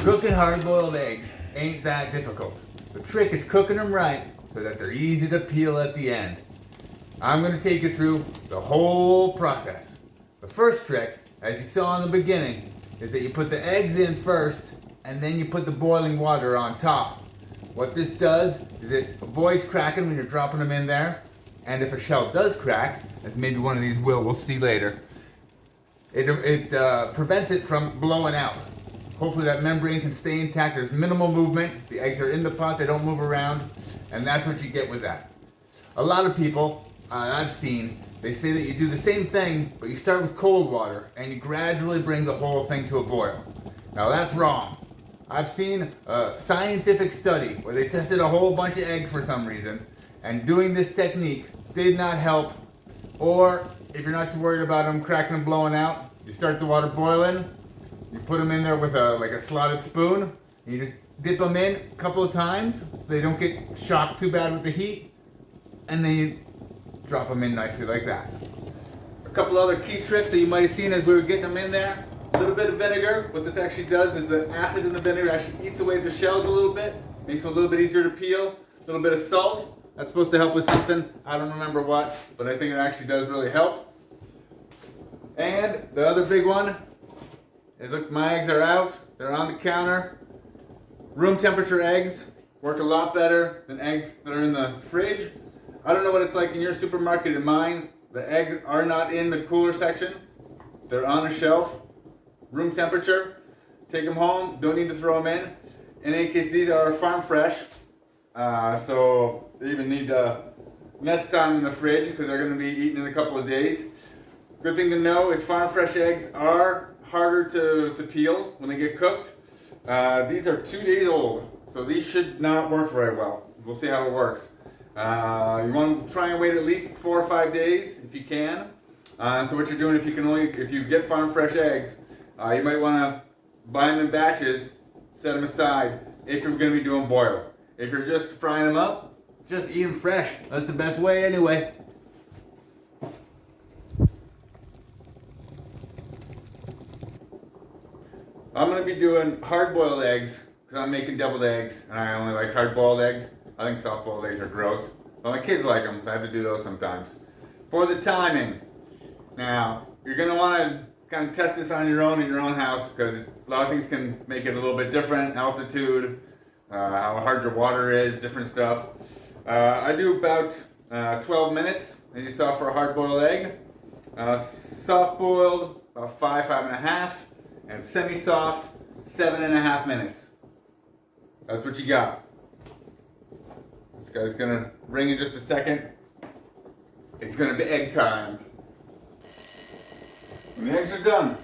Cooking hard-boiled eggs ain't that difficult. The trick is cooking them right so that they're easy to peel at the end. I'm going to take you through the whole process. The first trick, as you saw in the beginning, is that you put the eggs in first and then you put the boiling water on top. What this does is it avoids cracking when you're dropping them in there, and if a shell does crack, as maybe one of these we'll see later, it prevents it from blowing out. Hopefully that membrane can stay intact. There's minimal movement. The eggs are in the pot, they don't move around, and that's what you get with that. A lot of people I've seen, they say that you do the same thing, but you start with cold water and you gradually bring the whole thing to a boil. Now that's wrong. I've seen a scientific study where they tested a whole bunch of eggs for some reason, and doing this technique did not help. Or if you're not too worried about them cracking and blowing out, you start the water boiling, you put them in there with a slotted spoon, and you just dip them in a couple of times so they don't get shocked too bad with the heat, and then you drop them in nicely like that. A couple other key tricks that you might have seen as we were getting them in there. A little bit of vinegar. What this actually does is the acid in the vinegar actually eats away the shells a little bit, makes them a little bit easier to peel. A little bit of salt. That's supposed to help with something. I don't remember what, but I think it actually does really help. And the other big one is, look, my eggs are out. They're on the counter. Room temperature eggs work a lot better than eggs that are in the fridge. I don't know what it's like in your supermarket. In mine, the eggs are not in the cooler section. They're on a shelf. Room temperature. Take them home. Don't need to throw them in. In any case, these are farm fresh. So they even need less time in the fridge because they're going to be eaten in a couple of days. Good thing to know is farm fresh eggs are harder to peel when they get cooked. These are 2 days old, so these should not work very well. We'll see how it works. You want to try and wait at least 4 or 5 days if you can. So what you're doing, if you get farm fresh eggs, you might want to buy them in batches, set them aside if you're going to be doing boil. If you're just frying them up, just eat them fresh. That's the best way anyway. I'm going to be doing hard-boiled eggs because I'm making deviled eggs and I only like hard-boiled eggs. I think soft-boiled eggs are gross. But my kids like them, so I have to do those sometimes. For the timing, now, you're going to want to kind of test this on your own in your own house because a lot of things can make it a little bit different. Altitude, how hard your water is, different stuff. I do about 12 minutes, as you saw for a hard-boiled egg. Soft-boiled, about 5.5, and semi-soft, 7.5 minutes. That's what you got. This guy's gonna ring in just a second. It's gonna be egg time. And the eggs are done.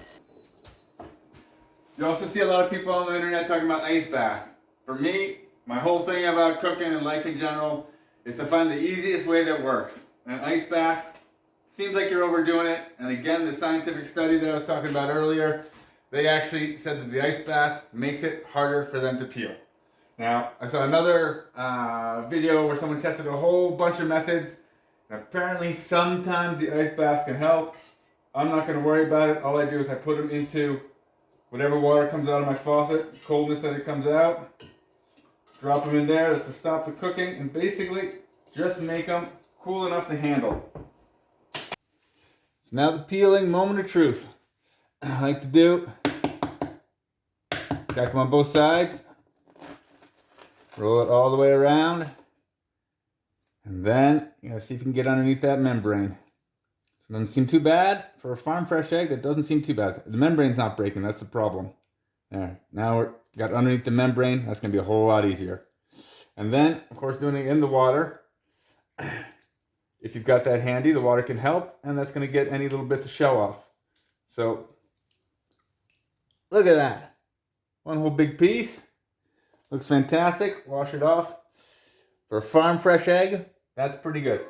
You also see a lot of people on the internet talking about ice bath. For me, my whole thing about cooking and life in general is to find the easiest way that works. An ice bath seems like you're overdoing it. And again, the scientific study that I was talking about earlier, they actually said that the ice bath makes it harder for them to peel. Now, I saw another video where someone tested a whole bunch of methods. And apparently, sometimes the ice bath can help. I'm not going to worry about it. All I do is I put them into whatever water comes out of my faucet, coldness that it comes out. Drop them in there. That's to stop the cooking. And basically, just make them cool enough to handle. So now the peeling moment of truth. I like to do, stack them on both sides, roll it all the way around, and then you gotta see if you can get underneath that membrane. So it doesn't seem too bad. For a farm fresh egg, that doesn't seem too bad. The membrane's not breaking, that's the problem. There, now we're got underneath the membrane, that's gonna be a whole lot easier. And then, of course, doing it in the water. If you've got that handy, the water can help, and that's gonna get any little bits of shell off. So, look at that. One whole big piece. Looks fantastic. Wash it off. For a farm fresh egg, that's pretty good.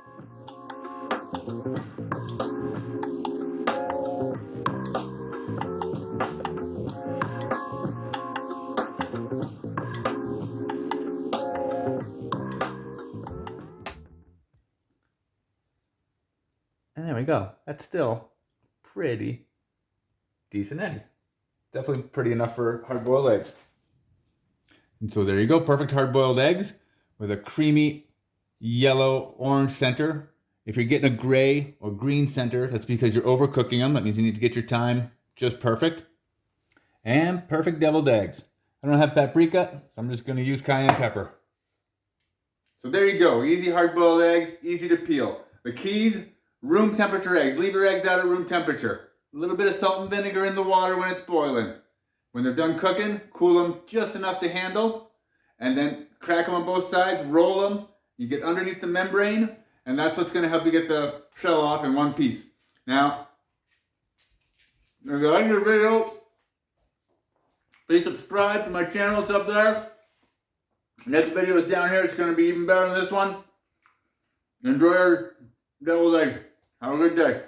And there we go. That's still pretty decent egg. definitely pretty enough for hard-boiled eggs. And so there you go, perfect hard-boiled eggs with a creamy yellow-orange center. If you're getting a gray or green center, that's because you're overcooking them. That means you need to get your time just perfect. And perfect deviled eggs. I don't have paprika, so I'm just going to use cayenne pepper. So there you go, easy hard-boiled eggs, easy to peel. The keys, room temperature eggs. Leave your eggs out at room temperature. A little bit of salt and vinegar in the water when it's boiling. When they're done cooking, cool them just enough to handle, and then crack them on both sides, roll them. You get underneath the membrane, and that's what's going to help you get the shell off in one piece. Now, if you like this video, please subscribe to my channel, it's up there. Next video is down here, it's going to be even better than this one. Enjoy your deviled eggs. Have a good day.